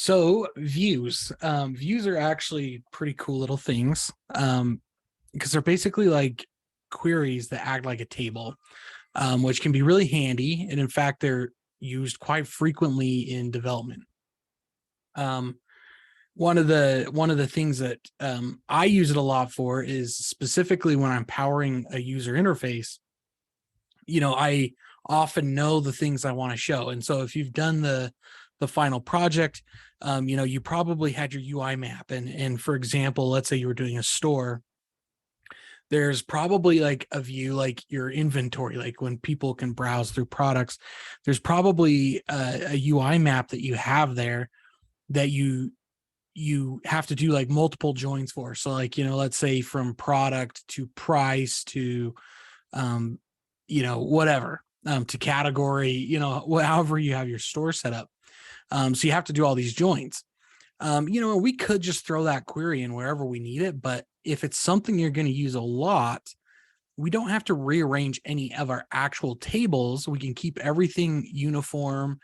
So views, views are actually pretty cool little things, because they're basically like queries that act like a table, which can be really handy. And in fact, they're used quite frequently in development. Um, one of the things that I use it a lot for is specifically when I'm powering a user interface. I often know the things I want to show, and so if you've done the final project, you probably had your UI map, and for example, let's say you were doing a store. There's probably like a view like your inventory, like when people can browse through products. There's probably a UI map that you have there that you have to do like multiple joins for. So like, let's say from product to price to um, whatever, to category, however you have your store set up. So you have to do all these joins. We could just throw that query in wherever we need it, but if it's something you're going to use a lot, we don't have to rearrange any of our actual tables. We can keep everything uniform,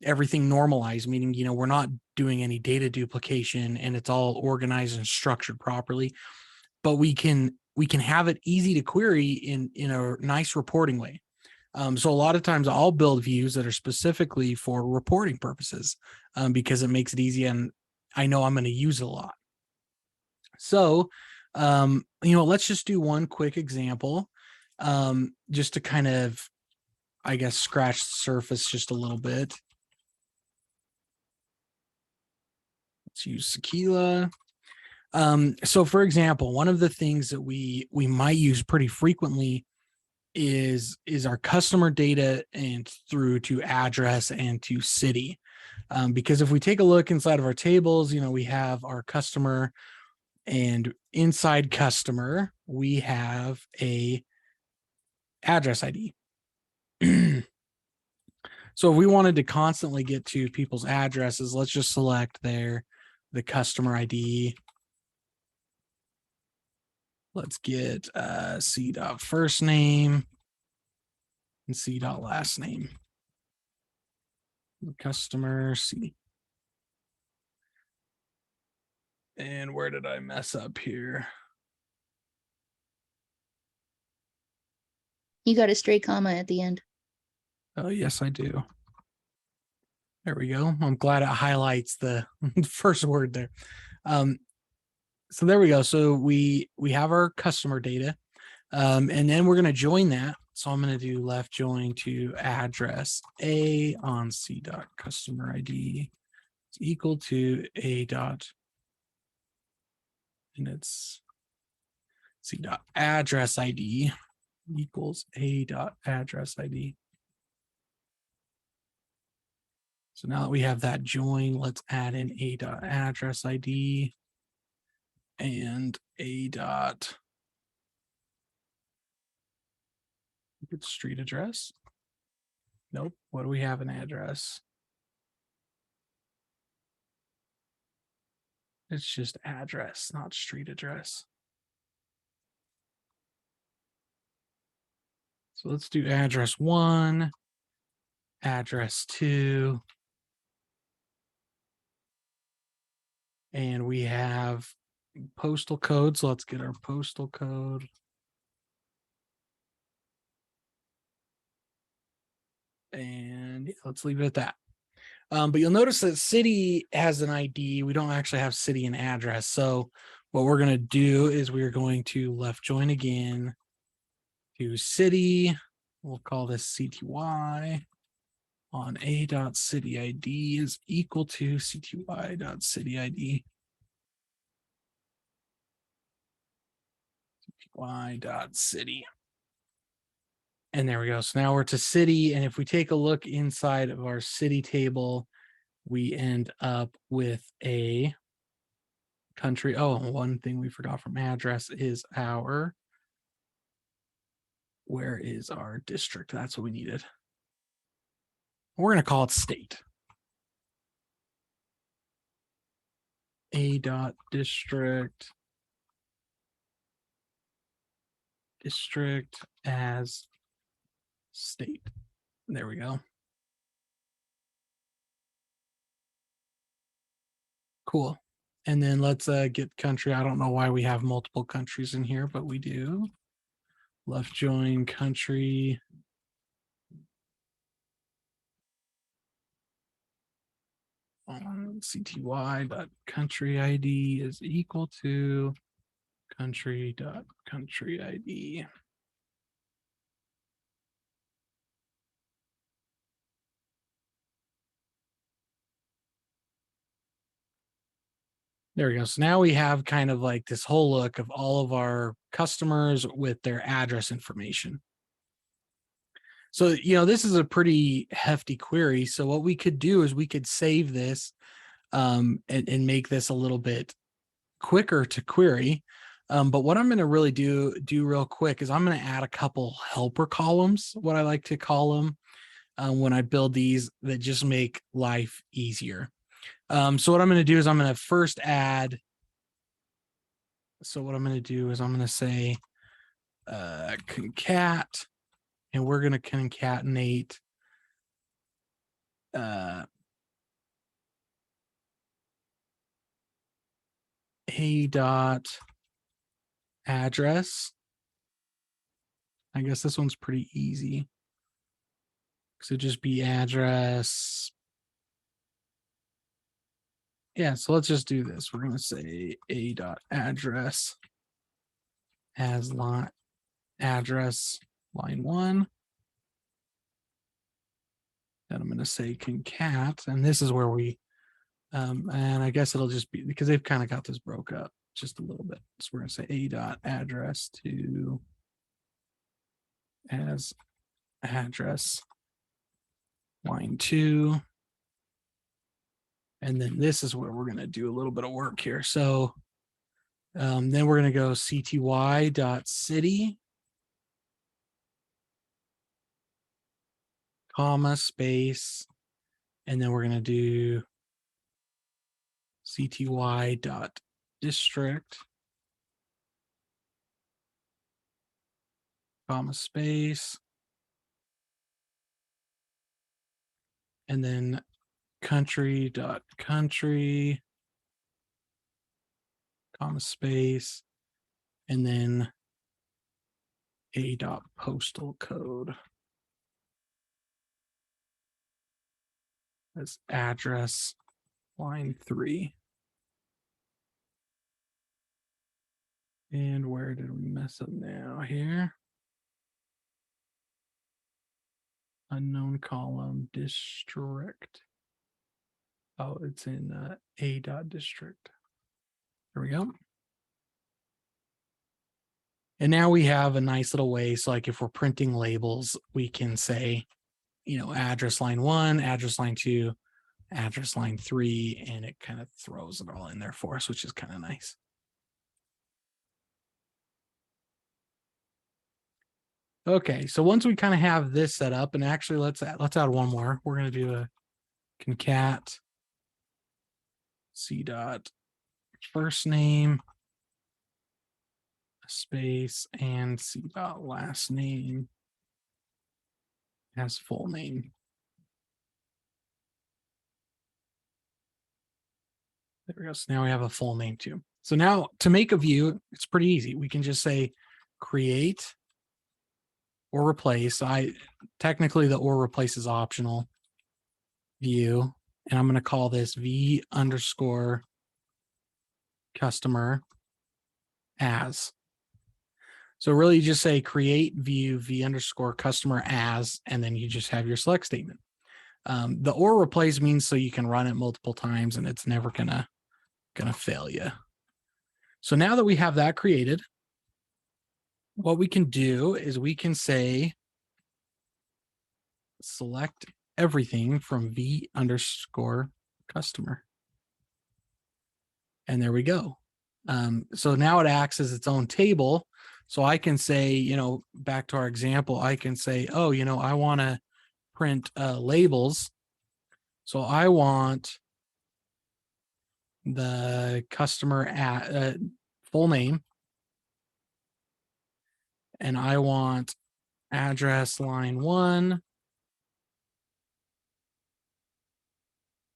everything normalized, meaning, we're not doing any data duplication and it's all organized and structured properly, but we can have it easy to query in a nice reporting way. So a lot of times I'll build views that are specifically for reporting purposes, because it makes it easy and I know I'm going to use it a lot. So, let's just do one quick example, just to kind of, I guess, scratch the surface just a little bit. Let's use Sequila. So for example, one of the things that we might use pretty frequently is our customer data and through to address and to city. Because if we take a look inside of our tables, we have our customer, and inside customer, we have a address ID. So if we wanted to constantly get to people's addresses, let's just select the customer ID. Let's get C dot first name and C dot last name. Customer C. And where did I mess up here? You got a straight comma at the end. Oh, yes, I do. There we go. I'm glad it highlights the first word there. So there we go. So we have our customer data, and then we're going to join that. So I'm going to do left join to address A on C dot customer ID is equal to A dot, and it's C dot address ID equals A dot address ID. So now that we have that join, let's add in A dot address ID and A dot street address. Nope. What do we have an address? It's just address, not street address. So let's do address 1, address 2, and we have postal code. So let's get our postal code. And let's leave it at that. But you'll notice that city has an ID. We don't actually have city and address. So what we're going to do is we're going to left join again to city. We'll call this CTY on A dot city ID is equal to CTY dot city ID. CTY dot city. And there we go. So now we're to city. And if we take a look inside of our city table, we end up with a country. Oh, one thing we forgot from address is where is our district? That's what we needed. We're going to call it state. A dot district as state. There we go. Cool. And then let's get country. I don't know why we have multiple countries in here, but we do. Left join country. On CTY.country ID is equal to country.country ID. There we go. So now we have kind of like this whole look of all of our customers with their address information. So, this is a pretty hefty query. So what we could do is we could save this and make this a little bit quicker to query. But what I'm going to really do real quick is I'm going to add a couple helper columns, what I like to call them, when I build these that just make life easier. So what I'm going to do is I'm going to first add. So what I'm going to do is I'm going to say concat, and we're going to concatenate a dot address. I guess this one's pretty easy. So just be address. Yeah, so let's just do this. We're going to say a dot address as line address line 1. Then I'm going to say concat, and this is where we and I guess it'll just be because they've kind of got this broke up just a little bit. So we're going to say a dot address to as address line 2. And then this is where we're going to do a little bit of work here. So then we're going to go cty.city, comma, space, and then we're going to do cty.district, comma, space, and then country.country, comma, space, and then a dot postal code as address line 3. And where did we mess up now here? Unknown column district. Oh, it's in a dot district. There we go. And now we have a nice little way. So like if we're printing labels, we can say, address line 1, address line 2, address line 3, and it kind of throws it all in there for us, which is kind of nice. Okay, so once we kind of have this set up, and actually let's add one more. We're going to do a concat c dot first name space and c dot last name as full name. There we go. So now we have a full name too. So now to make a view, it's pretty easy. We can just say create or replace. Technically the or replace is optional view, and I'm going to call this v underscore customer as. So really you just say create view v underscore customer as, and then you just have your select statement. The or replace means so you can run it multiple times and it's never gonna fail you. So now that we have that created, what we can do is we can say select everything from v underscore customer. And there we go. So now it acts as its own table. So I can say, back to our example, I can say, oh, I want to print labels. So I want the customer at full name, and I want address line 1,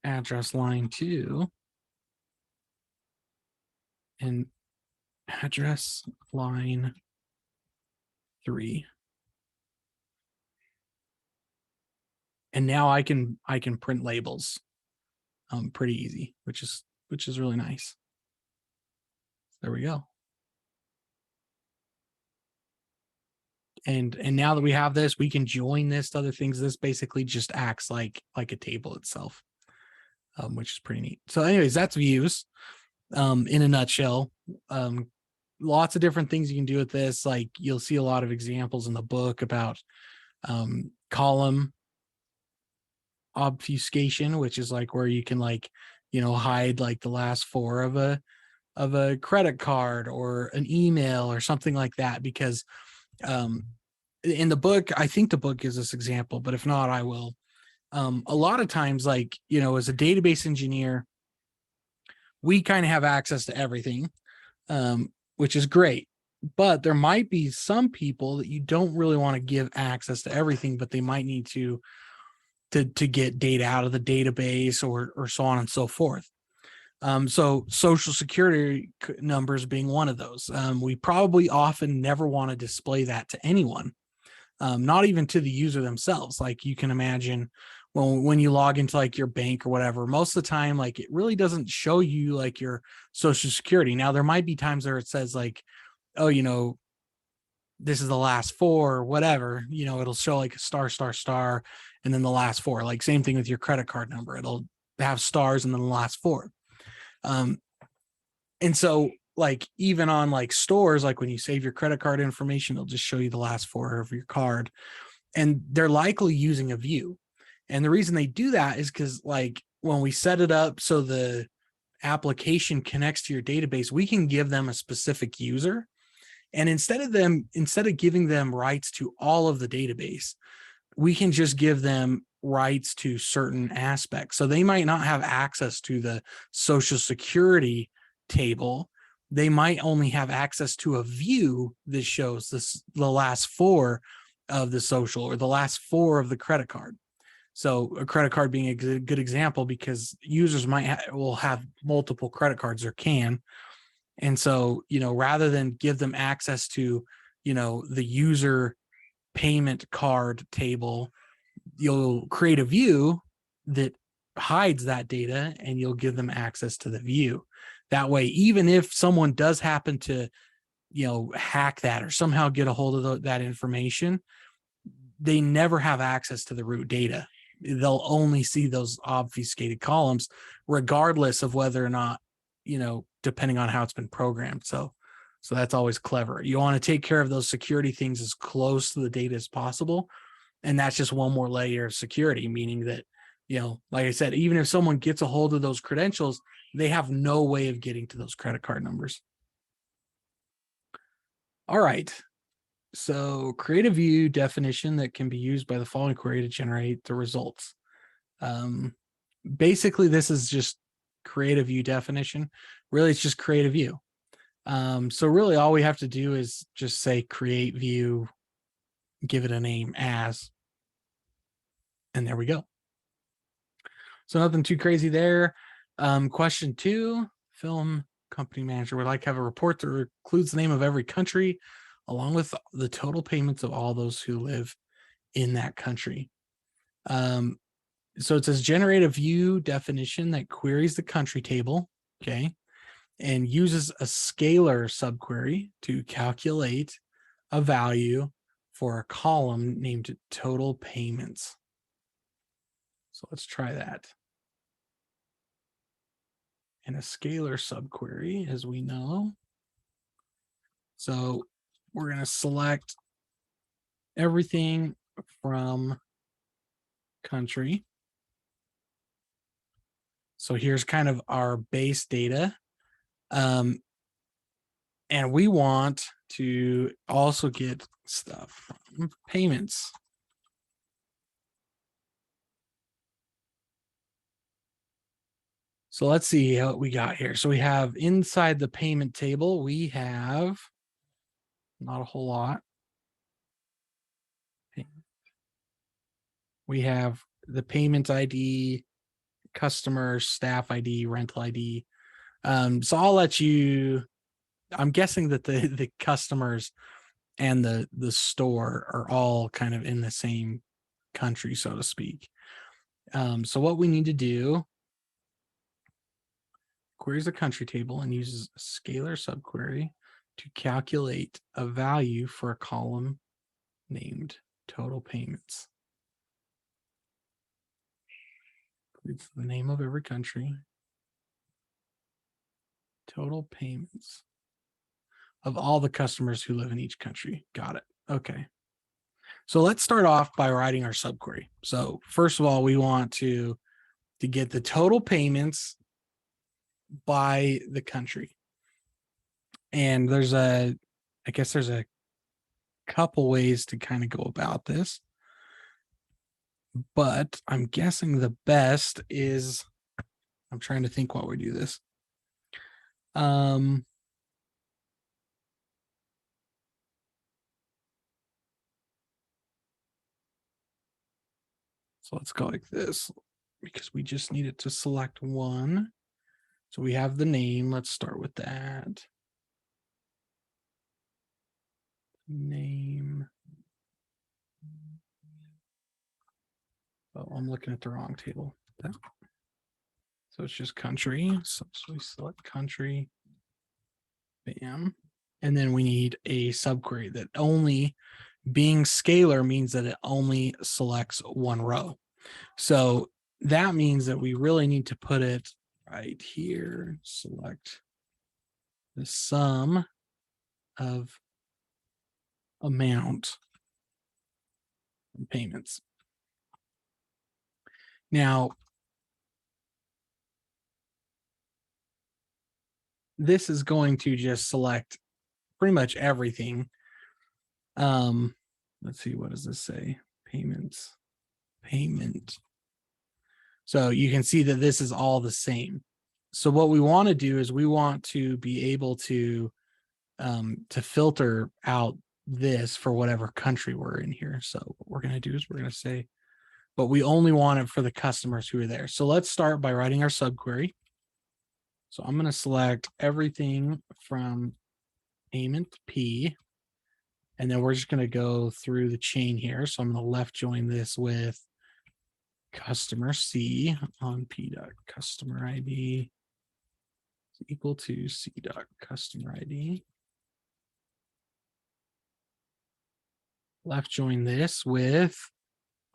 address line 2, and address line 3. And now I can print labels pretty easy, which is really nice. There we go. And now that we have this, we can join this to other things. This basically just acts like a table itself, which is pretty neat. So anyways, that's views in a nutshell. Lots of different things you can do with this. Like you'll see a lot of examples in the book about column obfuscation, which is like where you can like, hide like the last 4 of a credit card or an email or something like that, because in the book, I think the book gives this example, but if not, I will. A lot of times, like, as a database engineer, we kind of have access to everything, which is great. But there might be some people that you don't really want to give access to everything, but they might need to get data out of the database or so on and so forth. So social security numbers being one of those. We probably often never want to display that to anyone, not even to the user themselves. Like you can imagine when you log into like your bank or whatever, most of the time, like it really doesn't show you like your social security. Now there might be times where it says like, oh, this is the last 4 or whatever, it'll show like a star, star, star, and then the last 4, like same thing with your credit card number. It'll have stars and then the last 4. And so like even on like stores, like when you save your credit card information, it'll just show you the last 4 of your card, and they're likely using a view. And the reason they do that is because like when we set it up so the application connects to your database, we can give them a specific user. And instead of giving them rights to all of the database, we can just give them rights to certain aspects. So they might not have access to the social security table. They might only have access to a view that shows the last 4 of the social or the last 4 of the credit card. So a credit card being a good example, because users will have multiple credit cards or can. And so, rather than give them access to, the user payment card table, you'll create a view that hides that data and you'll give them access to the view. That way, even if someone does happen to, hack that or somehow get a hold of that information, they never have access to the root data. They'll only see those obfuscated columns, regardless of whether or not, depending on how it's been programmed. So that's always clever. You want to take care of those security things as close to the data as possible. And that's just one more layer of security, meaning that, like I said, even if someone gets a hold of those credentials, they have no way of getting to those credit card numbers. All right. So create a view definition that can be used by the following query to generate the results. Basically, this is just create a view definition. Really, it's just create a view. So really all we have to do is just say create view, give it a name as, and there we go. So nothing too crazy there. Question 2, film company manager would like to have a report that includes the name of every country, along with the total payments of all those who live in that country. So it says generate a view definition that queries the country table, okay, and uses a scalar subquery to calculate a value for a column named total payments. So let's try that. And a scalar subquery, as we know. So we're going to select everything from country. So here's kind of our base data. And we want to also get stuff from payments. So let's see what we got here. So we have inside the payment table, we have not a whole lot. We have the payment ID, customer, staff ID, rental ID. So I'll let you, I'm guessing that the customers and the store are all kind of in the same country, so to speak. So what we need to do, queries a country table and uses a scalar subquery to calculate a value for a column named total payments. It's the name of every country. Total payments of all the customers who live in each country. Got it. Okay. So let's start off by writing our subquery. So first of all, we want to get the total payments by the country. And I guess there's a couple ways to kind of go about this, but I'm guessing the best is, I'm trying to think while we do this. So let's go like this because we just needed to select one. So we have the name. Let's start with that. Name. Oh, I'm looking at the wrong table. So it's just country. So we select country. Bam. And then we need a subquery that only, being scalar means that it only selects one row. So that means that we really need to put it right here. Select the sum of amount and payments. Now, this is going to just select pretty much everything. Let's see, what does this say? Payments, payment. So you can see that this is all the same. So what we want to do is we want to be able to filter out this for whatever country we're in here. So what we're going to do is we're going to say, but we only want it for the customers who are there. So let's start by writing our subquery. So I'm going to select everything from payment P, and then we're just going to go through the chain here. So I'm going to left join this with customer C on P dot customer ID is equal to C dot customer ID. Left join this with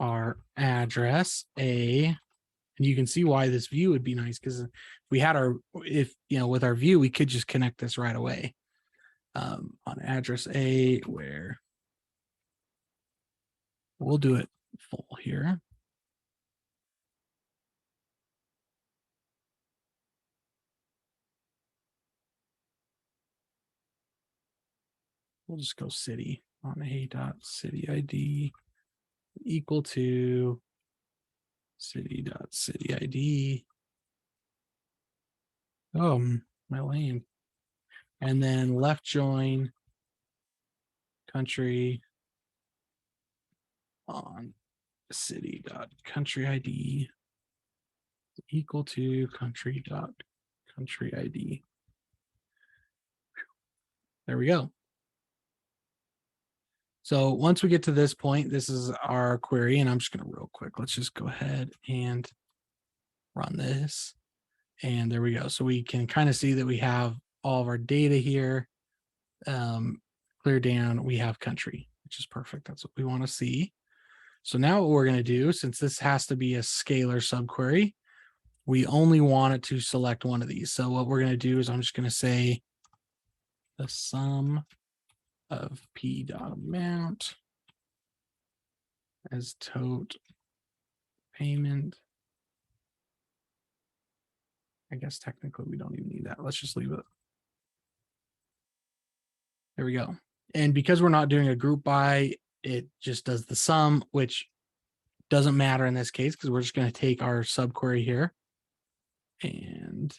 our address A, and you can see why this view would be nice, because if we had with our view, we could just connect this right away on address A, where we'll do it full here. We'll just go city on A dot city ID equal to city dot city ID. Oh, my lane. And then left join country on city dot country ID equal to country dot country ID. There we go. So once we get to this point, this is our query, and I'm just going to real quick, let's just go ahead and run this. And there we go. So we can kind of see that we have all of our data here. Clear down, we have country, which is perfect. That's what we want to see. So now what we're going to do, since this has to be a scalar subquery, we only want it to select one of these. So what we're going to do is I'm just going to say the sum of P dot amount as total payment. I guess technically we don't even need that. Let's just leave it. There we go. And because we're not doing a group by, it just does the sum, which doesn't matter in this case because we're just going to take our subquery here and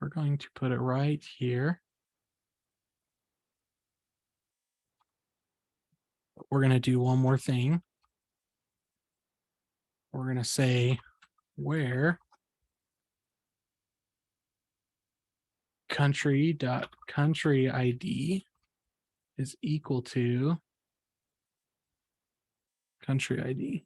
we're going to put it right here. We're going to do one more thing. We're going to say where country ID is equal to country ID.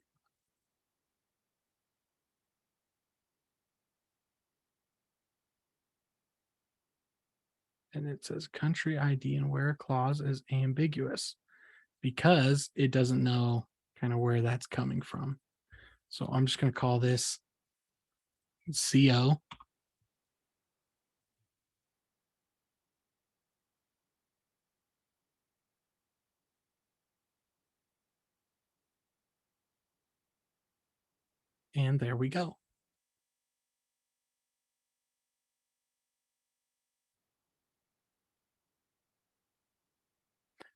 And it says country ID and where clause is ambiguous because it doesn't know kind of where that's coming from. So I'm just going to call this CO. And there we go.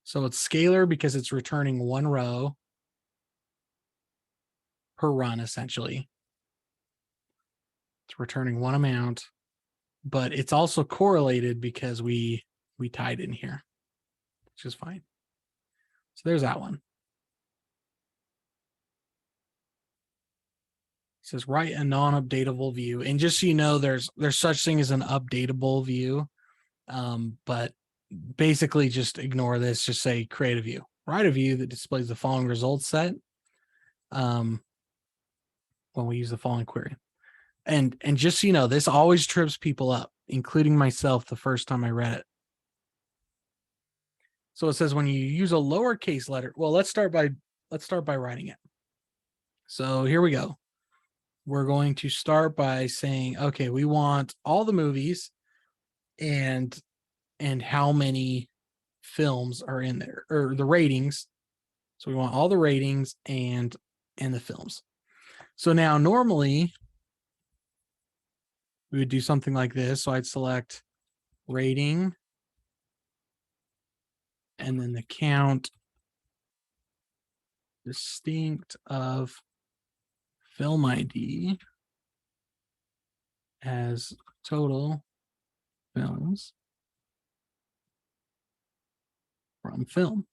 So it's scalar because it's returning one row per run, essentially. It's returning one amount, but it's also correlated because we tied in here, which is fine. So there's that one. It says write a non-updatable view. And just so you know, there's such thing as an updatable view. But basically just ignore this, just say create a view. Write a view that displays the following results set when we use the following query. And just so you know, this always trips people up, including myself the first time I read it. So it says when you use a lowercase letter, well, let's start by writing it. So here we go. We're going to start by saying, okay, we want all the movies and how many films are in there, or the ratings. So we want all the ratings and the films. So now normally we would do something like this. So I'd select rating and then the count distinct of film ID as total films from film.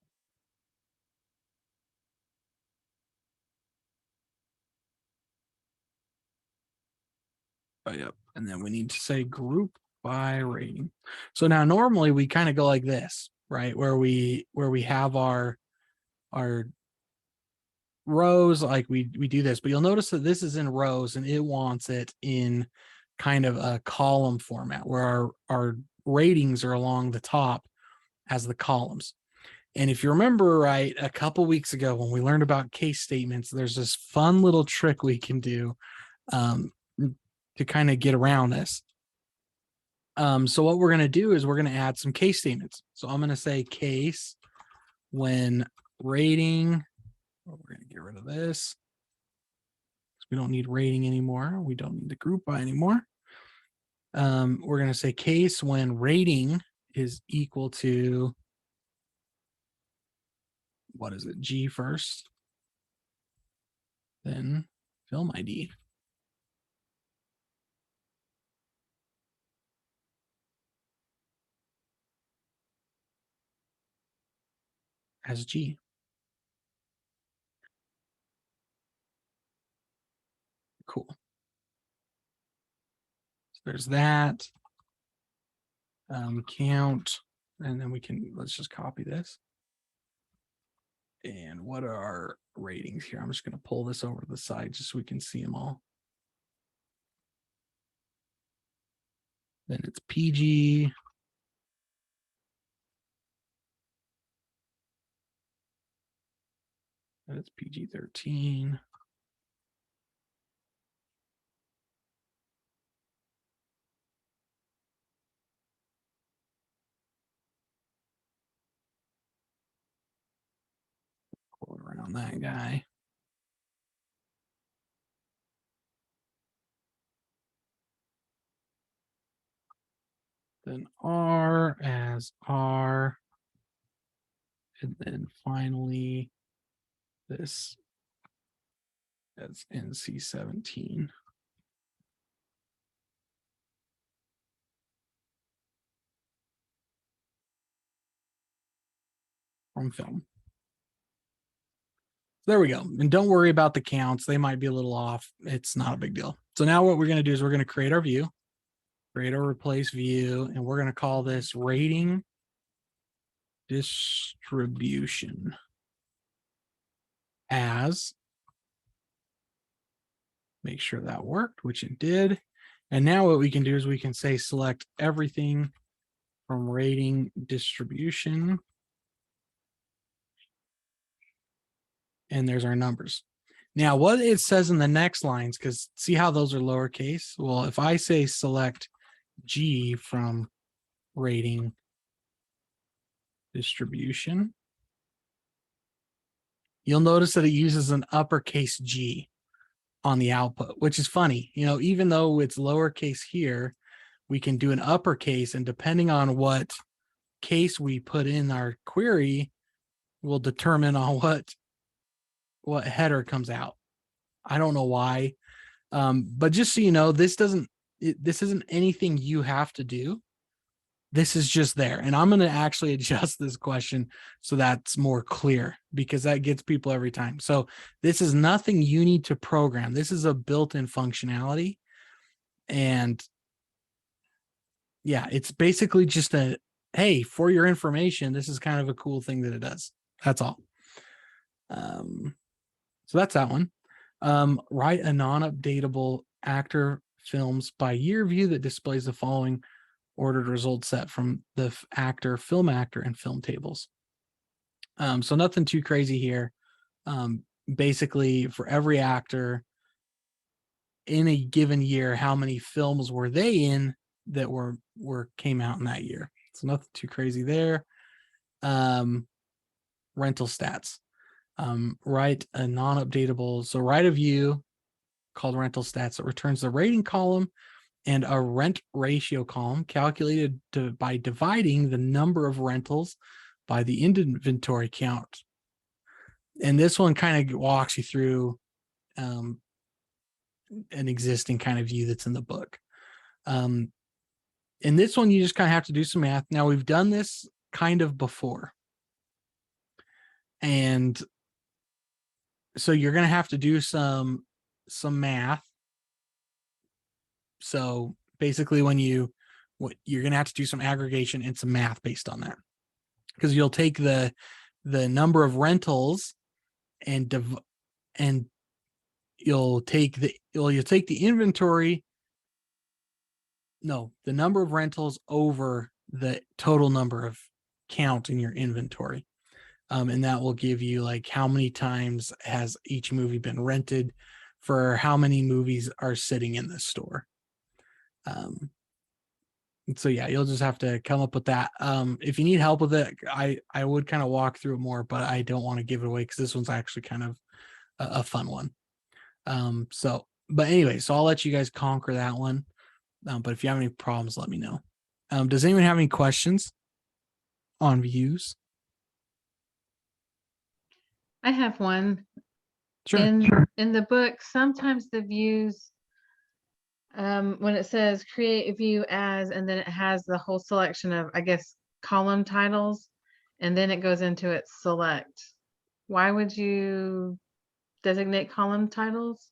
Oh, yep. And then we need to say group by rating. So now normally we kind of go like this, right? Where we have our rows, like we do this, but you'll notice that this is in rows and it wants it in kind of a column format where our ratings are along the top as the columns. And if you remember right, a couple weeks ago when we learned about case statements, there's this fun little trick we can do to kind of get around this. So what we're going to do is we're going to add some case statements. So I'm going to say case when rating. We're going to get rid of this. We don't need rating anymore. We don't need the group by anymore. We're going to say case when rating is equal to, what is it? G first, then film ID. As G. Cool. So there's that. Count, and then let's just copy this. And what are our ratings here? I'm just going to pull this over to the side just so we can see them all. Then it's PG. And it's PG-13. Pull around that guy. Then R as R. And then finally, this as NC-17. From film. There we go. And don't worry about the counts. They might be a little off. It's not a big deal. So now what we're going to do is we're going to create our view. create or replace view, and we're going to call this rating distribution as, make sure that worked, which it did. And now what we can do is we can say select everything from rating distribution. And there's our numbers. Now, what it says in the next lines, because see how those are lowercase? Well, if I say select G from rating distribution, you'll notice that it uses an uppercase G on the output, which is funny. You know, even though it's lowercase here, we can do an uppercase, and depending on what case we put in our query will determine on what header comes out. I don't know why. But just so you know, this isn't anything you have to do. This is just there. And I'm going to actually adjust this question so that's more clear, because that gets people every time. So this is nothing you need to program. This is a built-in functionality. And yeah, it's basically just a, hey, for your information, this is kind of a cool thing that it does. That's all. So that's that one. Write a non-updatable actor films by year view that displays the following ordered result set from the actor, film actor, and film tables. So nothing too crazy here. Basically, for every actor in a given year, how many films were they in that came out in that year? So nothing too crazy there. Rental stats. Write a non-updatable. So write a view called rental stats that returns the rating column and a rent ratio column calculated by dividing the number of rentals by the inventory count. And this one kind of walks you through an existing kind of view that's in the book. In this one, you just kind of have to do some math. Now, we've done this kind of before. And so you're going to have to do some math. So basically you're going to have to do some aggregation and some math based on that, because you'll take the number of rentals and you'll take the inventory. No, the number of rentals over the total number of count in your inventory. And that will give you like how many times has each movie been rented for how many movies are sitting in the store. So yeah, you'll just have to come up with that. If you need help with it, I would kind of walk through it more, but I don't want to give it away because this one's actually kind of a fun one. But anyway, so I'll let you guys conquer that one. But if you have any problems, let me know. Does anyone have any questions on views? I have one. Sure. In the book, sometimes the views, when it says create a view as, and then it has the whole selection of, I guess, column titles, and then it goes into its select. Why would you designate column titles?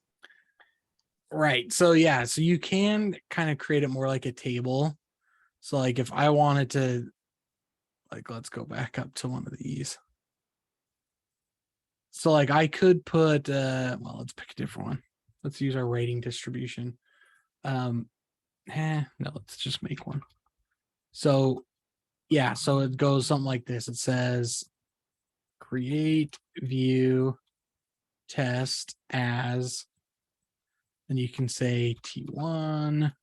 Right. So yeah, so you can kind of create it more like a table. So like if I wanted to, like, let's go back up to one of these. So like I could put, well, let's pick a different one. Let's use our rating distribution. No, let's just make one. So yeah, so it goes something like this. It says create view test as, and you can say T1.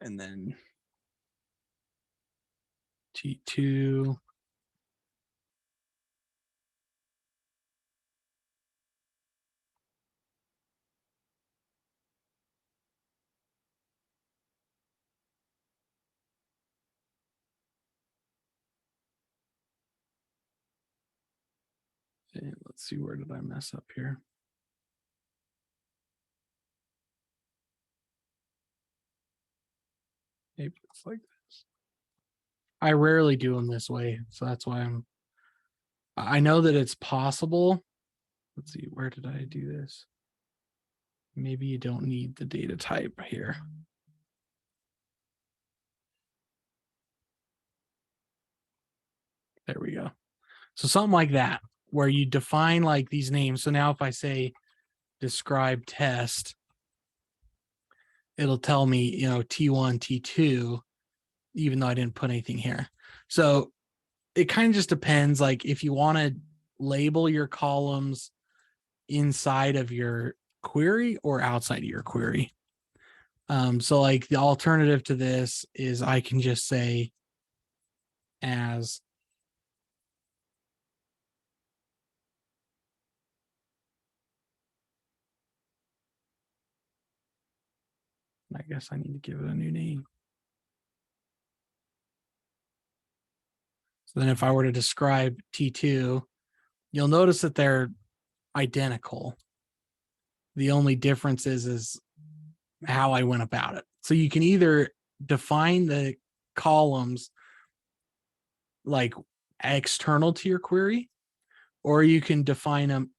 And then T2. And let's see, where did I mess up here? Maybe it's like this. I rarely do them this way, so that's why I know that it's possible. Let's see, where did I do this? maybe you don't need the data type here. There we go. So something like that, where you define like these names. So now if I say describe test, it'll tell me, you know, T1, T2, even though I didn't put anything here. So it kind of just depends. Like if you want to label your columns inside of your query or outside of your query. So like the alternative to this is I can just say as I guess I need to give it a new name. So then if I were to describe T2, you'll notice that they're identical. The only difference is how I went about it. So you can either define the columns like external to your query, or you can define them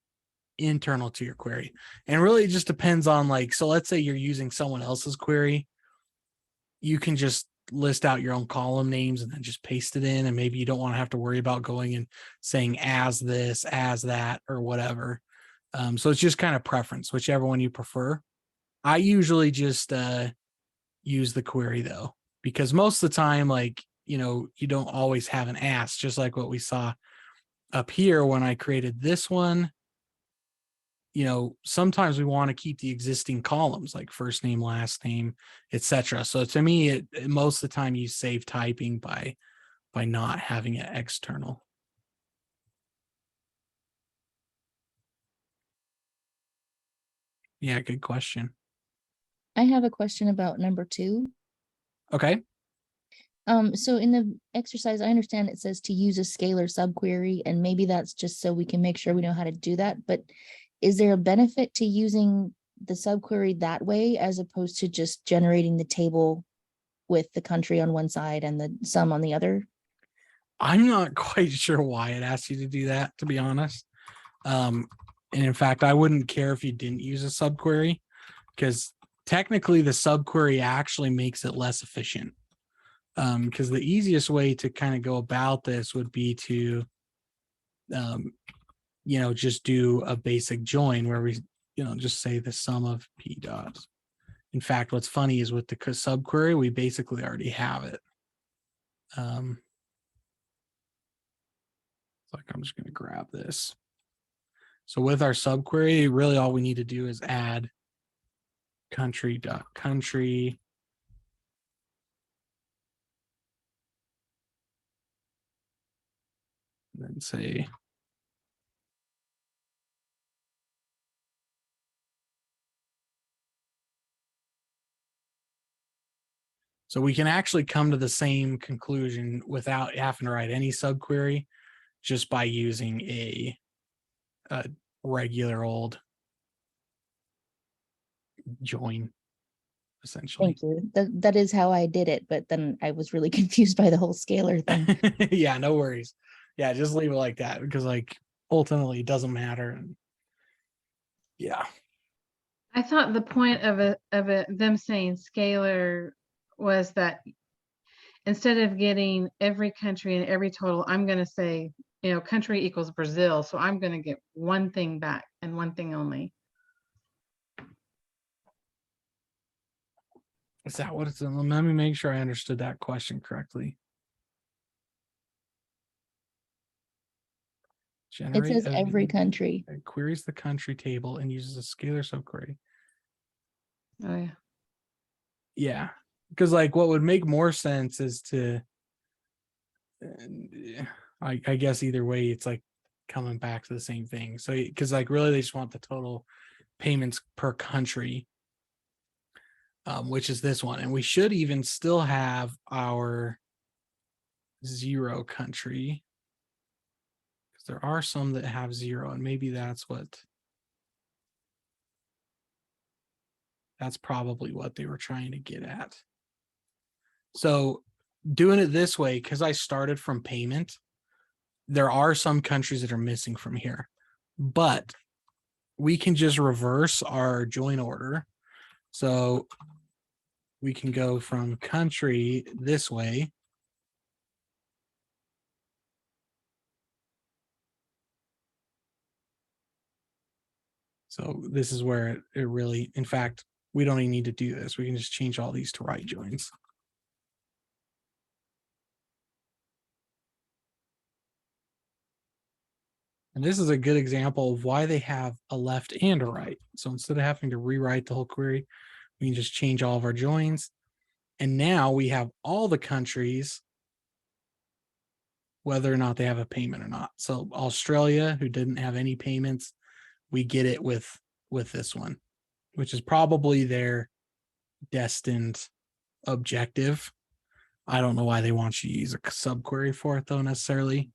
internal to your query. And really it just depends on like, so let's say you're using someone else's query. You can just list out your own column names and then just paste it in. And maybe you don't want to have to worry about going and saying as this, as that, or whatever. So it's just kind of preference, whichever one you prefer. I usually just use the query though, because most of the time, like, you know, you don't always have an ask, just like what we saw up here when I created this one. You know, sometimes we want to keep the existing columns like first name, last name, etc. So to me, most of the time you save typing by not having it external. Yeah, good question. I have a question about number 2. Okay. So in the exercise, I understand it says to use a scalar subquery, and maybe that's just so we can make sure we know how to do that. But is there a benefit to using the subquery that way as opposed to just generating the table with the country on one side and the sum on the other? I'm not quite sure why it asks you to do that, to be honest. And in fact, I wouldn't care if you didn't use a subquery, because technically the subquery actually makes it less efficient. Because the easiest way to kind of go about this would be to, you know, just do a basic join where we, you know, just say the sum of p dots. In fact, what's funny is with the subquery, we basically already have it. Like I'm just going to grab this. So with our subquery, really all we need to do is add country.country. And then say so we can actually come to the same conclusion without having to write any subquery, just by using a regular old join, essentially. Thank you. That is how I did it, but then I was really confused by the whole scalar thing. Yeah, no worries. Yeah, just leave it like that, because like ultimately it doesn't matter. And yeah. I thought the point of them saying scalar was that instead of getting every country and every total, I'm going to say, you know, country equals Brazil. So I'm going to get one thing back and one thing only. Is that what it's in? Let me make sure I understood that question correctly. It says every country. It queries the country table and uses a scalar subquery. Oh yeah. Yeah, because like what would make more sense is to, I guess either way, it's like coming back to the same thing. So because like really they just want the total payments per country, which is this one. And we should even still have our 0 country, because there are some that have 0, and maybe that's probably what they were trying to get at. So doing it this way, because I started from payment, there are some countries that are missing from here. But we can just reverse our join order. So we can go from country this way. So this is where it really, in fact, we don't even need to do this. We can just change all these to right joins. And this is a good example of why they have a left and a right. So instead of having to rewrite the whole query, we can just change all of our joins. And now we have all the countries, whether or not they have a payment or not. So Australia, who didn't have any payments, we get it with this one, which is probably their destined objective. I don't know why they want you to use a subquery for it though necessarily.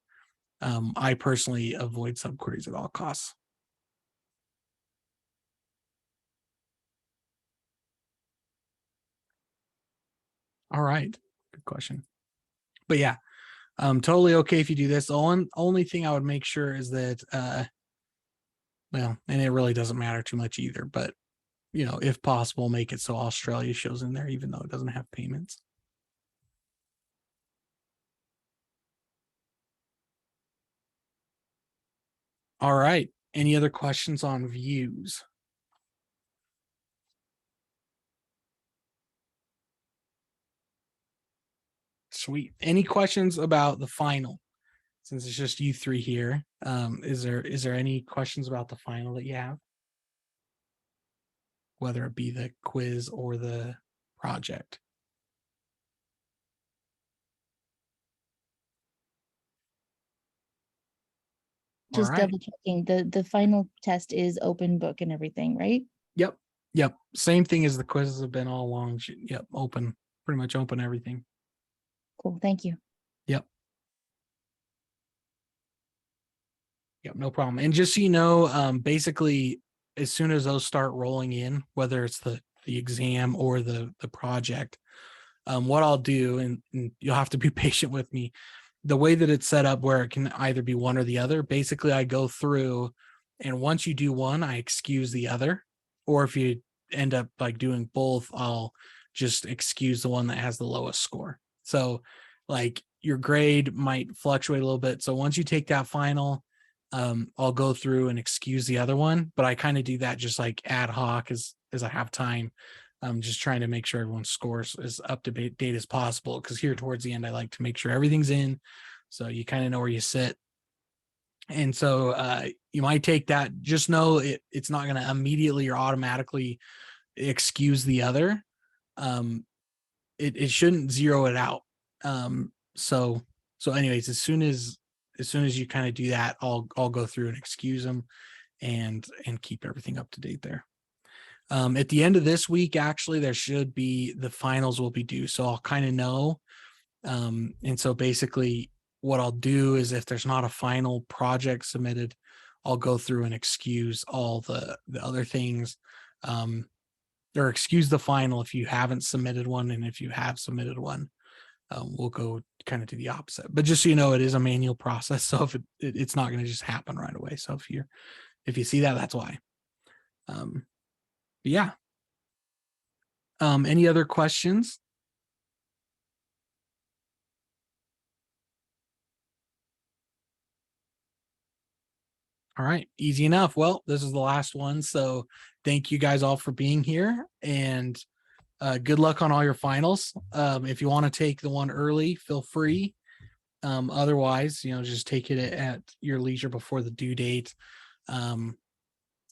I personally avoid subqueries at all costs. All right, good question. But yeah, totally okay if you do this. The only thing I would make sure is that, well, and it really doesn't matter too much either, but you know, if possible, make it so Australia shows in there, even though it doesn't have payments. All right. Any other questions on views? Sweet. Any questions about the final? Since it's just you three here, is there any questions about the final that you have? Whether it be the quiz or the project. Just All right. double checking, the final test is open book and everything, right? Yep. Same thing as the quizzes have been all along. Yep. Open, pretty much open everything. Cool, thank you. Yep, no problem. And just so you know, basically, as soon as those start rolling in, whether it's the exam or the project, what I'll do, and you'll have to be patient with me, the way that it's set up where it can either be one or the other, basically I go through, and once you do one, I excuse the other. Or if you end up like doing both, I'll just excuse the one that has the lowest score. So like your grade might fluctuate a little bit. So once you take that final, I'll go through and excuse the other one, but I kind of do that just like ad hoc as I have time. I'm just trying to make sure everyone's scores as up to date as possible. Because here towards the end, I like to make sure everything's in, so you kind of know where you sit. And so you might take that. Just know it's not going to immediately or automatically excuse the other. It shouldn't zero it out. So anyways, as soon as you kind of do that, I'll go through and excuse them and keep everything up to date there. At the end of this week, actually, there should be, the finals will be due. So I'll kind of know. And so basically what I'll do is if there's not a final project submitted, I'll go through and excuse all the other things, or excuse the final if you haven't submitted one. And if you have submitted one, we'll go kind of do the opposite. But just so you know, it is a manual process. So if it's not going to just happen right away. So if you see that, that's why. Yeah. Any other questions? All right, easy enough. Well, this is the last one. So thank you guys all for being here, and good luck on all your finals. If you want to take the one early, feel free. Otherwise, just take it at your leisure before the due date.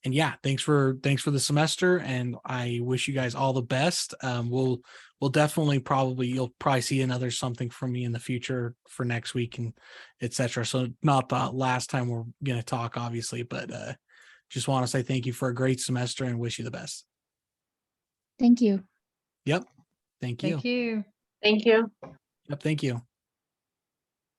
And yeah, thanks for the semester, and I wish you guys all the best. We'll definitely you'll probably see another something from me in the future for next week and etc. So not the last time we're going to talk, obviously, but just want to say thank you for a great semester and wish you the best. Thank you. Yep. Thank you. Thank you. Thank you. Yep. Thank you.